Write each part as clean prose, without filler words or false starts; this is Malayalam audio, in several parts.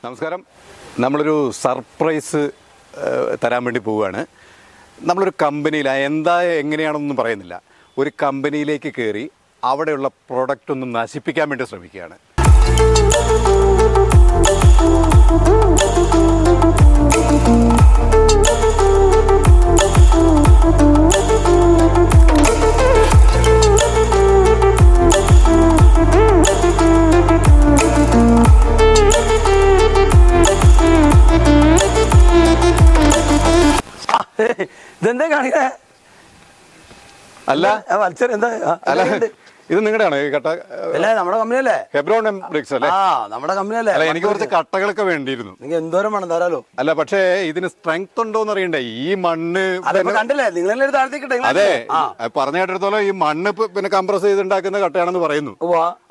നമസ്കാരം. നമ്മളൊരു സർപ്രൈസ് തരാൻ വേണ്ടി പോവുകയാണ്. നമ്മളൊരു കമ്പനിയിൽ എങ്ങനെയാണെന്നൊന്നും പറയുന്നില്ല, ഒരു കമ്പനിയിലേക്ക് കയറി അവിടെയുള്ള പ്രോഡക്റ്റ് ഒന്ന് നശിപ്പിക്കാൻ വേണ്ടി ശ്രമിക്കുകയാണ്. ഇതെന്താ കാണിക്കണേ? അല്ല അല്ല, ഇത് നിങ്ങളുടെയാണോ ഈ കട്ട? അല്ലേ, നമ്മുടെ കമ്പനിയല്ലേ, ഹെബ്രോൺ ബ്രിക്സ് അല്ലേ? നമ്മുടെ കമ്പനിയല്ലേ. അല്ല, എനിക്ക് കുറച്ച് കട്ടകളൊക്കെ വേണ്ടിയിരുന്നു. നിങ്ങൾ എന്തോരം വേണം തരാലോ. അല്ല, പക്ഷേ ഇതിന് സ്ട്രെങ്ത് ഉണ്ടോന്ന് അറിയണ്ടേ? ഈ മണ്ണ് കണ്ടില്ലേ, നിങ്ങളെ താഴ്ത്തിക്കിട്ടെ. അതെ, പറഞ്ഞു കേട്ടിടത്തോളം ഈ മണ്ണ് പിന്നെ കംപ്രസ് ചെയ്തുണ്ടാക്കുന്ന കട്ടയാണെന്ന് പറയുന്നു.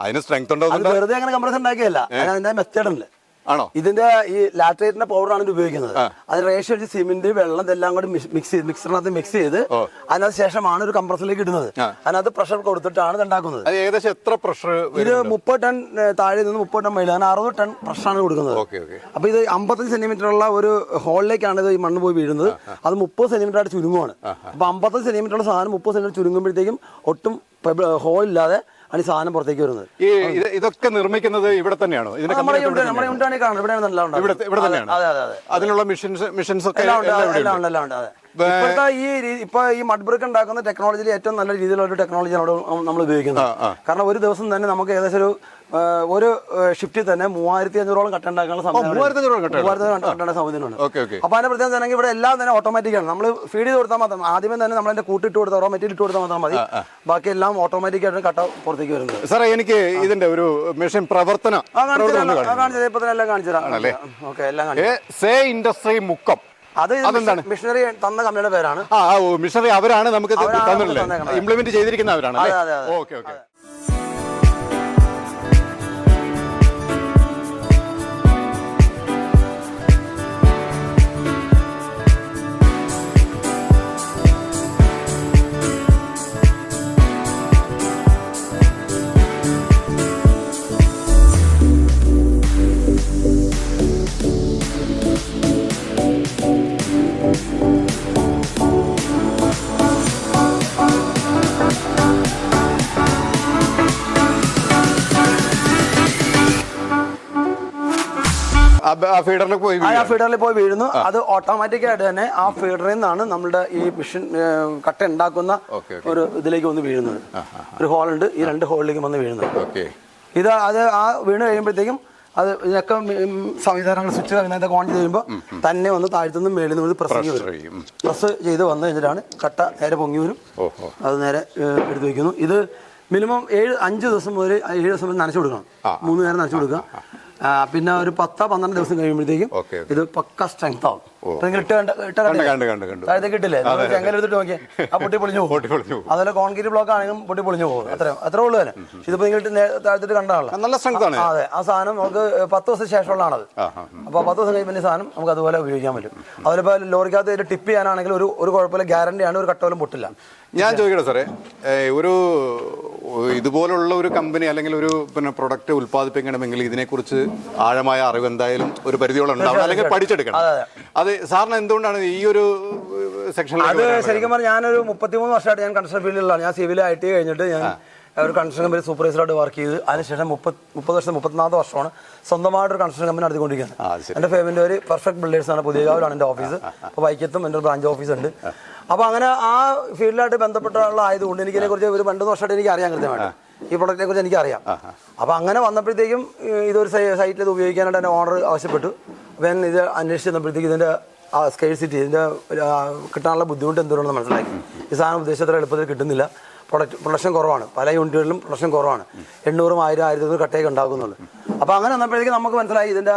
അതിന് സ്ട്രെങ്ത് ഉണ്ടോ? വെറുതെ അങ്ങനെ കംപ്രസ് ഉണ്ടാക്കിയല്ല, അതിന്റെ മെത്തേഡ് ഉണ്ട്. ആണോ? ഇതിന്റെ ഈ ലാറ്ററേറ്റിന്റെ പൗഡറാണ് ഇത് ഉപയോഗിക്കുന്നത്. അത് റേഷ്യോ വെച്ച് സിമെന്റ് വെള്ളം ഇതെല്ലാം കൂടി മിക്സറിനകത്ത് മിക്സ് ചെയ്ത് അതിനകത്ത് ശേഷമാണ് ഒരു കംപ്രസറിലേക്ക് ഇടുന്നത്. അതിനകത്ത് പ്രഷർ കൊടുത്തിട്ടാണ് ഇത് ഉണ്ടാക്കുന്നത്. ഏകദേശം എത്ര പ്രഷർ? ഇത് 30 ടൺ താഴെ നിന്ന് 30 ടൺ മേലെ, 60 ടൺ പ്രഷറാണ് കൊടുക്കുന്നത്. അപ്പൊ ഇത് 55 സെന്റിമീറ്റർ ഉള്ള ഒരു ഹോളിലേക്കാണ് ഇത് ഈ മണ്ണ് പോയി വീഴുന്നത്. അത് 30 സെന്റിമീറ്റർ ആയിട്ട് ചുരുങ്ങുവാണ്. അപ്പൊ 55 സെന്റിമീറ്റർ ഉള്ള സാധനം 30 സെന്റിമീറ്റർ ചുരുങ്ങുമ്പോഴത്തേക്കും ഒട്ടും ഹോൾ ഇല്ലാതെ ആണ് ഈ സാധനം പുറത്തേക്ക് വരുന്നത്. ഇതൊക്കെ നിർമ്മിക്കുന്നത് ഇവിടെ തന്നെയാണോ? അതിനുള്ള മിഷൻസ് ഒക്കെ ഇപ്പോഴത്തെ ഈ മഡ് ബ്രിക്ക് ഉണ്ടാക്കുന്ന ടെക്നോളജിയിൽ ഏറ്റവും നല്ല രീതിയിലുള്ള ഒരു ടെക്നോളജിയാണ് നമ്മൾ ഉപയോഗിക്കുന്നത്. കാരണം ഒരു ദിവസം തന്നെ നമുക്ക് ഏകദേശം ഒരു ഷിഫ്റ്റിൽ തന്നെ 3500ഓളം കട്ട ഉണ്ടാക്കാനുള്ള സംവിധാനമാണ്. അപ്പൊ അതിന്റെ പ്രത്യേകത തന്നെ ഇവിടെ എല്ലാം തന്നെ ഓട്ടോമാറ്റിക് ആണ്. നമ്മൾ ഫീഡ് ചെയ്ത് കൊടുത്താൽ മാത്രം, ആദ്യമേ തന്നെ നമ്മളതിന്റെ കൂട്ടിട്ട് കൊടുത്താൽ മെറ്റീരിയൽ ഇട്ട് കൊടുത്താൽ മാത്രം മതി. ബാക്കി എല്ലാം ഓട്ടോമാറ്റിക് ആയിട്ട് കട്ട പുറത്തേക്ക് വരുന്നത്. സാറേ, എനിക്ക് ഇതിന്റെ ഒരു മെഷീൻ പ്രവർത്തനം ഇൻഡസ്ട്രി മുക്കം, അത് മിഷനറി തന്ന കമ്പനിയുടെ പേരാണ്. മിഷനറി അവരാണ് നമുക്ക് ഇംപ്ലിമെന്റ് ചെയ്തിരിക്കുന്ന അവരാണ്. Okay okay. ഫീഡറിൽ പോയി വീഴുന്നു. അത് ഓട്ടോമാറ്റിക് ആയിട്ട് തന്നെ ആ ഫീഡറിൽ നിന്നാണ് നമ്മുടെ ഈ മിഷൻ കട്ട ഉണ്ടാക്കുന്ന ഒരു ഇതിലേക്ക് വന്ന് വീഴുന്നത്. ഒരു ഹോളുണ്ട്, ഈ 2 ഹോളിലേക്ക് വന്ന് വീഴുന്നത്. ഇത് അത് ആ വീണ് കഴിയുമ്പോഴത്തേക്കും അത് ഇതിനൊക്കെ സംവിധാനങ്ങൾ സ്വിച്ച് അങ്ങനത്തെ ഓൺ ചെയ്ത് കഴിയുമ്പോൾ തന്നെ വന്ന് താഴ്ത്തുനിന്ന് മേളിൽ നിന്ന് പ്രസ് ചെയ്ത് വന്നു കഴിഞ്ഞിട്ടാണ് കട്ട നേരെ പൊങ്ങി വരും. അത് നേരെ എടുത്ത് വയ്ക്കുന്നു. ഇത് മിനിമം 5 ദിവസം മുതൽ 7 ദിവസം വരെ നനച്ചു കൊടുക്കണം. 3 നേരം നനച്ചു കൊടുക്കുക. പിന്നെ ഒരു 10-12 ദിവസം കഴിയുമ്പോഴത്തേക്കും ഇത് പക്ക സ്ട്രെങ്ത് ആവും. താഴത്തേക്ക് ഇട്ടില്ലേ, ചെങ്കൽ എടുത്തിട്ട് നോക്കിയാൽ ആ പൊട്ടി പൊളിഞ്ഞു പോകും. അതുപോലെ കോൺക്രീറ്റ് ബ്ലോക്ക് ആണെങ്കിലും പൊട്ടി പൊളിഞ്ഞു പോകും. അത്രേ ഉള്ളൂ തന്നെ. ഇതിപ്പോ നിങ്ങൾ താഴത്തിട്ട് കണ്ടാണല്ലോ. അതെ, ആ സാധനം നമുക്ക് 10 ദിവസം ശേഷമുള്ളതാണത്. അപ്പൊ 10 ദിവസം കഴിയുമ്പോൾ സാധനം നമുക്ക് അതുപോലെ ഉപയോഗിക്കാൻ പറ്റും. അതുപോലെ ഇപ്പൊ ലോറിക്കകത്ത് ടിപ്പ് ചെയ്യാനാണെങ്കിൽ ഒരു കുഴപ്പമില്ല, ഗ്യാരണ്ടിയാണ്, ഒരു കട്ട പോലും പൊട്ടില്ല. ഞാൻ ചോദിക്കട്ടെ സാറേ, ഒരു ഇതുപോലുള്ള ഒരു കമ്പനി അല്ലെങ്കിൽ ഒരു പിന്നെ പ്രൊഡക്റ്റ് ഉത്പാദിപ്പിക്കണമെങ്കിൽ ഇതിനെക്കുറിച്ച് ആഴമായ അറിവ് എന്തായാലും ഒരു പരിധിയോളം ഉണ്ടാവും, അല്ലെങ്കിൽ പഠിച്ചെടുക്കണം. അത് സാറിന് എന്തുകൊണ്ടാണ് ഈ ഒരു സെക്ഷനിൽ? അത് ശരിക്കും പറഞ്ഞാൽ ഞാനൊരു 33 വർഷമായിട്ട് ഞാൻ കൺസ്ട്രക്ഷൻ ഫീൽഡിലാണ്. ഞാൻ സിവിൽ IT കഴിഞ്ഞിട്ട് ഞാൻ ഒരു കൺസ്ട്രക്ഷൻ കമ്പനി സൂപ്പർവൈസറായിട്ട് വർക്ക് ചെയ്ത് അതിനുശേഷം 30 വർഷം 34 വർഷമാണ് സ്വന്തമായിട്ടൊരു കൺസ്ട്രക്ഷൻ കമ്പനി നടത്തിക്കൊണ്ടിരിക്കുന്നത്. എൻ്റെ ഫേമിൻ്റെ ഒരു പെർഫെക്റ്റ് ബിൽഡേഴ്സാണ്. പുതിയകാവിലാണ് എൻ്റെ ഓഫീസ്. അപ്പോൾ വൈക്കത്തും എൻ്റെ ഒരു ബ്രാഞ്ച് ഓഫീസ് ഉണ്ട്. അപ്പോൾ അങ്ങനെ ആ ഫീൽഡിലായിട്ട് ബന്ധപ്പെട്ടുള്ള ആയതുകൊണ്ട് എനിക്ക് ഇതിനെക്കുറിച്ച് ഒരു 2 വർഷമായിട്ട് എനിക്ക് അറിയാൻ കൃത്യമായിട്ട് ഈ പ്രൊഡക്റ്റിനെ കുറിച്ച് എനിക്കറിയാം. അപ്പോൾ അങ്ങനെ വന്നപ്പോഴത്തേക്കും ഇതൊരു സൈറ്റിൽ ഇത് ഉപയോഗിക്കാനായിട്ട് എൻ്റെ ഓണർ ആവശ്യപ്പെട്ടു. അപ്പോൾ ഞാൻ ഇത് അന്വേഷിച്ച് ചെന്നപ്പോഴത്തേക്ക് ഇതിൻ്റെ സ്കേഴ്സിറ്റി, ഇതിൻ്റെ കിട്ടാനുള്ള ബുദ്ധിമുട്ട് എന്തുകൊണ്ടെന്ന് മനസ്സിലാക്കി. ഈ സാധനം ഉദ്ദേശിച്ചത്ര എളുപ്പത്തിൽ കിട്ടുന്നില്ല. പ്രൊഡക്ഷൻ കുറവാണ്, പല യൂണിറ്റുകളിലും പ്രൊഡക്ഷൻ കുറവാണ്. 800, 1000, 1500 കട്ടയൊക്കെ ഉണ്ടാക്കുന്നുള്ളൂ. അപ്പോൾ അങ്ങനെ വന്നപ്പോഴേക്കും നമുക്ക് മനസ്സിലായി ഇതിൻ്റെ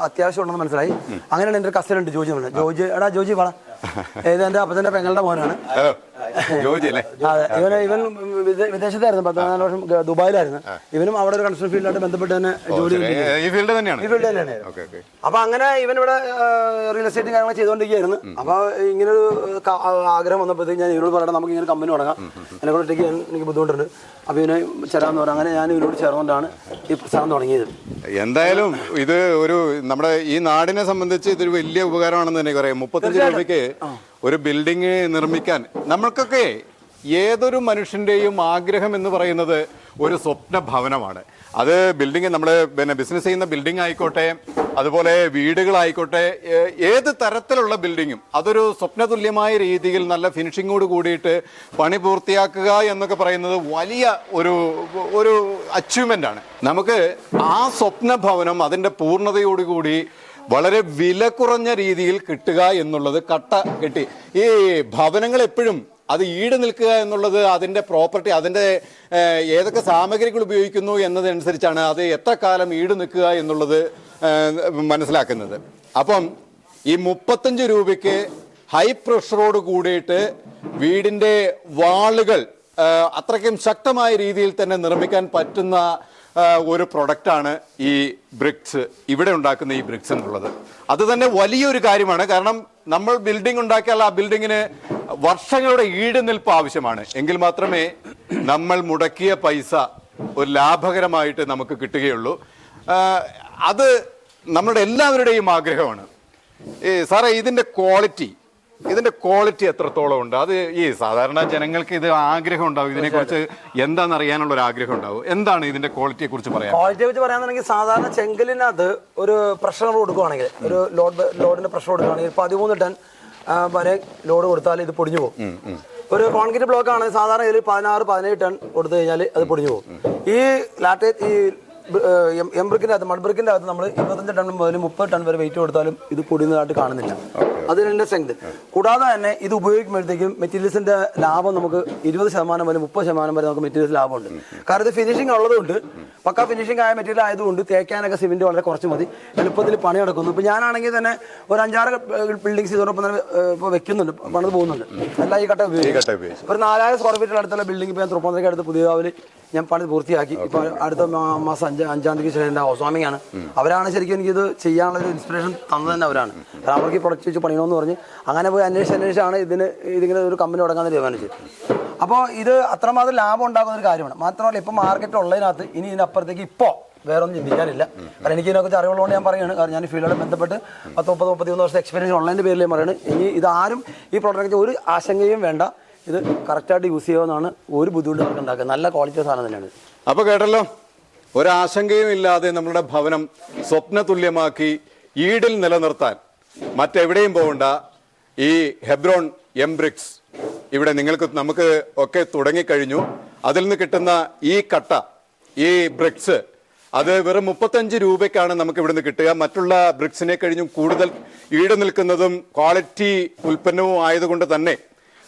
അത്യാവശ്യം ഉണ്ടെന്ന് മനസ്സിലായി. അങ്ങനെയാണ് എൻ്റെ ഒരു കസ്റ്റഡി ഉണ്ട്, ജോജി. ജോജി, എടാ ജോജി, വേണം. ഇത് എൻ്റെ അപ്പച്ചൻ്റെ പെങ്ങളുടെ മോനാണ്. ജോജി അല്ലേ? അതെ, ഇവൻ വിദേശത്തായിരുന്നു, 14 വർഷം ദുബായിലായിരുന്നു. ഇവനും അവിടെ ഒരു കൺസ്ട്രക്ഷൻ ഫീൽഡായിട്ട് ബന്ധപ്പെട്ട് തന്നെ ജോലി ഈ ഫീൽഡ് തന്നെയാണ്. ഈ ഫീൽഡ് തന്നെയാണ്. അപ്പൊ അങ്ങനെ ഇവൻ ഇവിടെ റിയൽ എസ്റ്റേറ്റും കാര്യങ്ങൾ ചെയ്തുകൊണ്ടിരിക്കുകയായിരുന്നു. അപ്പൊ ഇങ്ങനൊരു ആഗ്രഹം വന്നപ്പോഴത്തേക്ക് ഞാൻ ഇവരോട് പറയണം നമുക്ക് ഇങ്ങനെ കമ്പനി തുടങ്ങാം, എന്നെ കൊണ്ടൊറ്റയ്ക്ക് എനിക്ക് ബുദ്ധിമുട്ടുണ്ട്, അപ്പൊ ഇവനെ ചേരാന്ന് പറഞ്ഞു. അങ്ങനെ ഞാൻ ഇവരോട് ചേർന്നുകൊണ്ടാണ് ഈ പ്രസ്ഥാനം തുടങ്ങിയത്. എന്തായാലും ഇത് ഒരു നമ്മുടെ ഈ നാടിനെ സംബന്ധിച്ച് ഇതൊരു വലിയ ഉപകാരമാണെന്ന് തന്നെ പറയാം. 35 രൂപയ്ക്ക് ഒരു ബിൽഡിംഗ് നിർമ്മിക്കാൻ നമ്മൾക്കൊക്കെ ഏതൊരു മനുഷ്യന്റെയും ആഗ്രഹം എന്ന് പറയുന്നത് ഒരു സ്വപ്ന ഭവനമാണ്. അത് ബിൽഡിംഗ് നമ്മൾ പിന്നെ ബിസിനസ് ചെയ്യുന്ന ബിൽഡിംഗ് ആയിക്കോട്ടെ, അതുപോലെ വീടുകളായിക്കോട്ടെ, ഏത് തരത്തിലുള്ള ബിൽഡിങ്ങും അതൊരു സ്വപ്നതുല്യമായ രീതിയിൽ നല്ല ഫിനിഷിങ്ങോട് കൂടിയിട്ട് പണി പൂർത്തിയാക്കുക എന്നൊക്കെ പറയുന്നത് വലിയ ഒരു അച്ചീവ്മെന്റ് ആണ്. നമുക്ക് ആ സ്വപ്ന ഭവനം അതിന്റെ പൂർണ്ണതയോടുകൂടി വളരെ വില കുറഞ്ഞ രീതിയിൽ കിട്ടുക എന്നുള്ളത് കട്ട കെട്ടി. ഈ ഭവനങ്ങൾ എപ്പോഴും അത് ഈട് നിൽക്കുക എന്നുള്ളത് അതിൻ്റെ പ്രോപ്പർട്ടി, അതിൻ്റെ ഏതൊക്കെ സാമഗ്രികൾ ഉപയോഗിക്കുന്നു എന്നതനുസരിച്ചാണ് അത് എത്ര കാലം ഈട് നിൽക്കുക എന്നുള്ളത് മനസ്സിലാക്കുന്നത്. അപ്പം ഈ 35 രൂപയ്ക്ക് ഹൈ പ്രഷറോട് കൂടിയിട്ട് വീടിൻ്റെ വാളുകൾ അത്രയ്ക്കും ശക്തമായ രീതിയിൽ തന്നെ നിർമ്മിക്കാൻ പറ്റുന്ന ഒരു പ്രൊഡക്റ്റാണ് ഈ ബ്രിക്സ്, ഇവിടെ ഉണ്ടാക്കുന്ന ഈ ബ്രിക്സ് എന്നുള്ളത്. അത് തന്നെ വലിയൊരു കാര്യമാണ്. കാരണം നമ്മൾ ബിൽഡിംഗ് ഉണ്ടാക്കിയാൽ ആ ബിൽഡിങ്ങിന് വർഷങ്ങളുടെ ഈട് നിൽപ്പ് ആവശ്യമാണ്. എങ്കിൽ മാത്രമേ നമ്മൾ മുടക്കിയ പൈസ ഒരു ലാഭകരമായിട്ട് നമുക്ക് കിട്ടുകയുള്ളൂ. അത് നമ്മുടെ എല്ലാവരുടെയും ആഗ്രഹമാണ്. സാറേ, ഇതിന്റെ ക്വാളിറ്റി എത്രത്തോളം ഉണ്ട്? അത് ഈ സാധാരണ ജനങ്ങൾക്ക് ഇത് ആഗ്രഹം ഉണ്ടാവും, ഇതിനെക്കുറിച്ച് എന്താണെന്ന് അറിയാനുള്ള ഒരു ആഗ്രഹം ഉണ്ടാവും. എന്താണ് ഇതിന്റെ ക്വാളിറ്റിയെ കുറിച്ച് പറയാം? ക്വാളിറ്റിയെ കുറിച്ച് പറയാന്നുണ്ടെങ്കിൽ സാധാരണ ചെങ്കലിനകത്ത് ഒരു പ്രഷർ കൊടുക്കുകയാണെങ്കിൽ, ഒരു ലോഡിന്റെ പ്രഷർ കൊടുക്കുകയാണെങ്കിൽ 13 ടൺ വരെ ലോഡ് കൊടുത്താൽ ഇത് പൊടിഞ്ഞു പോകും. ഒരു കോൺക്രീറ്റ് ബ്ലോക്ക് ആണ് സാധാരണ ഇതിൽ 16-17 ടൺ കൊടുത്തു കഴിഞ്ഞാൽ അത് പൊടിഞ്ഞു പോകും. ഈ ലാറ്റേറ്റ് ഈ എംബ്രിക്കിന്റെ അകത്ത്, മഡ്ബ്രിക്കിന്റെ അകത്ത് നമ്മൾ 25 ടൺ മുതൽ 30 ടൺ വരെ വെയിറ്റ് കൊടുത്താലും ഇത് പൊടിയുന്നതായിട്ട് കാണുന്നില്ല. അതിന്റെ സ്ട്രെങ്ത്. കൂടാതെ തന്നെ ഇത് ഉപയോഗിക്കുമ്പോഴത്തേക്കും മെറ്റീരിയൽസിന്റെ ലാഭം നമുക്ക് 20% മുതൽ 30% വരെ നമുക്ക് മെറ്റീരിയൽസ് ലാഭമുണ്ട്. കാരണം ഇത് ഫിനിഷിംഗ് ഉള്ളതുകൊണ്ട്, പക്ക ഫിനിഷിംഗ് ആയ മെറ്റീരിയൽ ആയതുകൊണ്ട് തേക്കാനൊക്കെ സിമെന്റ് വളരെ കുറച്ച് മതി, എളുപ്പത്തിൽ പണി നടക്കുന്നു. ഇപ്പൊ ഞാനാണെങ്കിൽ തന്നെ ഒരു 5-6 ബിൽഡിങ്സ് ഇതോടൊപ്പം തന്നെ ഇപ്പോൾ വെക്കുന്നുണ്ട്, പണിത് പോകുന്നുണ്ട്. എല്ലാം ഈ കട്ട ഉപയോഗിക്കും. ഒരു 4000 സ്ക്വയർ ഫീറ്റിൽ അടുത്തുള്ള ബിൽഡിംഗ് ഇപ്പോൾ ഞാൻ തൃപ്പൂണിത്തുറയ്ക്ക് അടുത്ത് പുതിയകാവിൽ ഞാൻ പണി പൂർത്തിയാക്കി. ഇപ്പൊ അടുത്ത മാസം 5-5 തീയതിക്ക് ശേഷം എൻ്റെ ഹൗസ് വാമിംഗ് ആണ്. അവരാണ് ശരിക്കും എനിക്കിത് ചെയ്യാനുള്ള ഒരു ഇൻസ്പിറേഷൻ തന്നത് തന്നെ അവരാണ്. കാരണം അവർക്ക് ഈ പ്രൊഡക്റ്റ് വെച്ച് പണിയണമെന്ന് പറഞ്ഞ് അങ്ങനെ പോയി അന്വേഷിച്ചാണ് ഇതിങ്ങനെ ഒരു കമ്പനി തുടങ്ങാൻ തീരുമാനിച്ചത്. അപ്പോൾ ഇത് അത്രമാത്രം ലാഭം ഉണ്ടാക്കുന്ന ഒരു കാര്യമാണ്. മാത്രമല്ല ഇപ്പം മാർക്കറ്റ് ഉള്ളതിനകത്ത് ഇനി ഇതിനപ്പുറത്തേക്ക് ഇപ്പോൾ വേറെ ഒന്നും ചിന്തിക്കാനില്ല. കാരണം എനിക്ക് ഇതിനെക്കുറിച്ച് അറിവുള്ളതുകൊണ്ട് ഞാൻ പറയുകയാണ്. കാരണം ഞാൻ ഈ ഫീൽഡോട് ബന്ധപ്പെട്ട് 10-30-33 വർഷം എക്സ്പീരിയൻസ് ഉള്ളതിൻ്റെ പേരിൽ ഞാൻ പറയുന്നത്. ഇനി ഇതാരും ഈ പ്രോഡക്റ്റ് ഒരു ആശങ്കയും വേണ്ട, ഇത് കറക്റ്റായിട്ട് യൂസ് ചെയ്യുമെന്നാണ്, ഒരു ബുദ്ധിമുട്ട് നമുക്ക് ഉണ്ടാക്കുക. നല്ല ക്വാളിറ്റി സാധനം തന്നെയാണ്. അപ്പോൾ കേട്ടല്ലോ, ഒരാശങ്കയും ഇല്ലാതെ നമ്മളുടെ ഭവനം സ്വപ്ന തുല്യമാക്കി ഈടിൽ നിലനിർത്താൻ മറ്റെവിടെയും പോകണ്ട. ഈ ഹെബ്രോൺ എംബ്രിക്സ് ഇവിടെ നമുക്ക് ഒക്കെ തുടങ്ങിക്കഴിഞ്ഞു. അതിൽ നിന്ന് കിട്ടുന്ന ഈ കട്ട, ഈ ബ്രിക്സ്, അത് വെറും 35 രൂപയ്ക്കാണ് നമുക്ക് ഇവിടുന്ന് കിട്ടുക. മറ്റുള്ള ബ്രിക്സിനെ കഴിഞ്ഞും കൂടുതൽ ഈട് നിൽക്കുന്നതും ക്വാളിറ്റി ഉൽപ്പന്നവും ആയതുകൊണ്ട് തന്നെ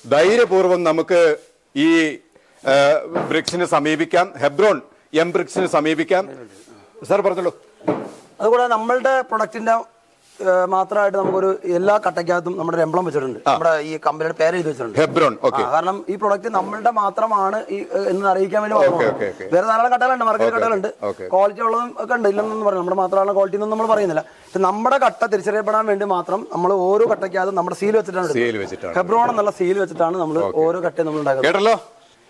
ധൈര്യപൂർവ്വം നമുക്ക് ഈ ബ്രിക്സിനെ സമീപിക്കാം, ഹെബ്രോൺ എംബ്രിക്സിനെ സമീപിക്കാം. സാർ പറഞ്ഞോളൂ. അതുകൂടാതെ നമ്മളുടെ പ്രൊഡക്റ്റിന്റെ മാത്രമായിട്ട് നമുക്കൊരു എല്ലാ കട്ടയ്ക്കകത്തും നമ്മുടെ എംബ്ലം വെച്ചിട്ടുണ്ട്. നമ്മുടെ ഈ കമ്പനിയുടെ പേര് എഴുതി വെച്ചിട്ടുണ്ട്, ഹെബ്രോൺ. കാരണം ഈ പ്രൊഡക്റ്റ് നമ്മളുടെ മാത്രമാണ് എന്ന് അറിയിക്കാൻ വേണ്ടി വേറെ ധാരാളം കട്ടകളുണ്ട്, മാർക്കറ്റ് കട്ടകളുണ്ട്, ക്വാളിറ്റി ഉള്ളതും ഒക്കെ ഉണ്ട്, ഇല്ലെന്നൊന്നും പറഞ്ഞു. നമ്മുടെ മാത്രമാണ് ക്വാളിറ്റി എന്നൊന്നും നമ്മൾ പറയുന്നില്ല. പക്ഷെ നമ്മുടെ കട്ട തിരിച്ചറിയപ്പെടാൻ വേണ്ടി മാത്രം നമ്മൾ ഓരോ കട്ടയ്ക്കകത്തും നമ്മുടെ സീൽ വെച്ചിട്ടാണ്, ഹെബ്രോൺ എന്നുള്ള സീൽ വെച്ചിട്ടാണ് നമ്മൾ ഓരോ കട്ടയും നമ്മൾ ഉണ്ടാക്കുന്നത്. കേട്ടല്ലോ,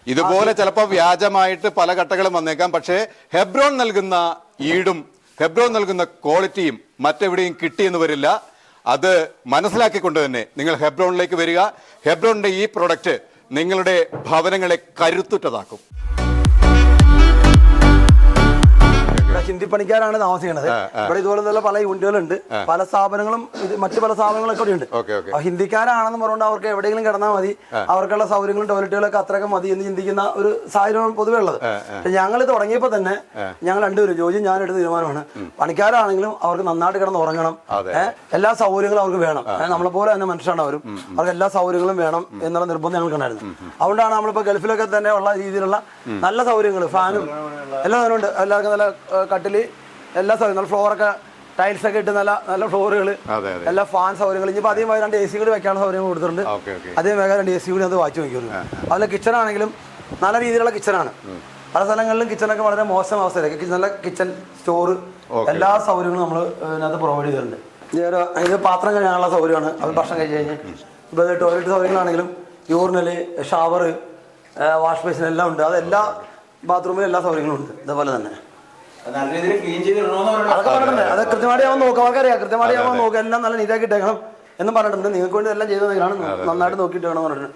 ഇതുപോലെ ചിലപ്പോൾ വ്യാജമായിട്ട് പല കട്ടകളും വന്നേക്കാം. പക്ഷേ ഹെബ്രോൺ നൽകുന്ന ഈടും ഹെബ്രോൺ നൽകുന്ന ക്വാളിറ്റിയും മറ്റെവിടെയും കിട്ടിയെന്ന് വരില്ല. അത് മനസ്സിലാക്കിക്കൊണ്ട് തന്നെ നിങ്ങൾ ഹെബ്രോണിലേക്ക് വരിക. ഹെബ്രോണിന്റെ ഈ പ്രൊഡക്റ്റ് നിങ്ങളുടെ ഭവനങ്ങളെ കരുത്തുറ്റതാക്കും. ഹിന്ദി പണിക്കാരാണ് താമസിക്കുന്നത്. ഇവിടെ ഇതുപോലെ പല യൂണിറ്റുകളുണ്ട്, പല സ്ഥാപനങ്ങളും, മറ്റു പല സ്ഥാപനങ്ങളൊക്കെ ഇവിടെ ഉണ്ട്. ഹിന്ദിക്കാരാണെന്ന് പറഞ്ഞുകൊണ്ട് അവർക്ക് എവിടെയെങ്കിലും കിടന്നാൽ മതി, അവർക്കുള്ള സൗകര്യങ്ങളും ടോയ്ലറ്റുകളൊക്കെ അത്രയൊക്കെ മതി എന്ന് ചിന്തിക്കുന്ന ഒരു സാഹചര്യമാണ് പൊതുവെ ഉള്ളത്. ഞങ്ങൾ തുടങ്ങിയപ്പോൾ തന്നെ ഞങ്ങൾ രണ്ടുപേരും, ജോജി ഞാൻ എടുത്ത തീരുമാനമാണ്, പണിക്കാരാണെങ്കിലും അവർക്ക് നന്നായിട്ട് കിടന്ന് ഉറങ്ങണം, എല്ലാ സൗകര്യങ്ങളും അവർക്ക് വേണം. നമ്മളെ പോലെ തന്നെ മനുഷ്യരാണ് അവരും, അവർക്ക് എല്ലാ സൗകര്യങ്ങളും വേണം എന്നുള്ള നിർബന്ധം ഞങ്ങൾക്കുണ്ടായിരുന്നു. അതുകൊണ്ടാണ് നമ്മളിപ്പോൾ ഗൾഫിലൊക്കെ തന്നെ ഉള്ള രീതിയിലുള്ള നല്ല സൗകര്യങ്ങൾ, ഫാനും എല്ലാ സാധനവും ഉണ്ട്. എല്ലാവർക്കും നല്ല കട്ടില്, എല്ലാ സൗകര്യം, നല്ല ഫ്ലോറൊക്കെ ടൈൽസ് ഒക്കെ ഇട്ട് നല്ല നല്ല ഫ്ലോറുകൾ, അതെ അതെ എല്ലാ ഫാൻ സൗകര്യങ്ങൾ. ഇനിയിപ്പോൾ അധികം 2 AC കൂടി വെക്കാനുള്ള സൗകര്യം കൊടുത്തിട്ടുണ്ട്. ഓക്കെ ഓക്കെ അതേ വേഗം 2 AC കൂടി അത് വായിച്ചു നോക്കിയുള്ളൂ. അതുപോലെ കിച്ചൺ ആണെങ്കിലും നല്ല രീതിയിലുള്ള കിച്ചണാണ്. പല സ്ഥലങ്ങളിലും കിച്ചണൊക്കെ വളരെ മോശം അവസ്ഥയിലേക്ക്, നല്ല കിച്ചൺ സ്റ്റോർ എല്ലാ സൗകര്യങ്ങളും നമ്മൾ ഇതിനകത്ത് പ്രൊവൈഡ് ചെയ്തിട്ടുണ്ട്. ഇത് പാത്രം കഴിയാനുള്ള സൗകര്യമാണ്. അത് ഭക്ഷണം കഴിച്ച് കഴിഞ്ഞ് ഇപ്പോൾ ടോയ്ലറ്റ് സൗകര്യങ്ങളാണെങ്കിലും യൂറിനല്, ഷവർ, വാഷ് ബേസിൻ എല്ലാം ഉണ്ട്. അതെല്ലാ ബാത്റൂമിലും എല്ലാ സൗകര്യങ്ങളും ഉണ്ട്. ഇതേപോലെ തന്നെ അതൊക്കെ പറഞ്ഞിട്ടുണ്ട്. അത് കൃത്യമായിട്ട് ആവാൻ നോക്കാം, അവർക്കറിയാം കൃത്യമായിട്ട് ആവാൻ നോക്കാം, എല്ലാം നല്ല നീറ്റാക്കി ഇട്ടേക്കണം എന്നും പറഞ്ഞിട്ടുണ്ട്. നിങ്ങൾക്ക് വേണ്ടി എല്ലാം ചെയ്ത് നന്നായിട്ട് നോക്കിയിട്ട് വേണം പറഞ്ഞിട്ടുണ്ട്.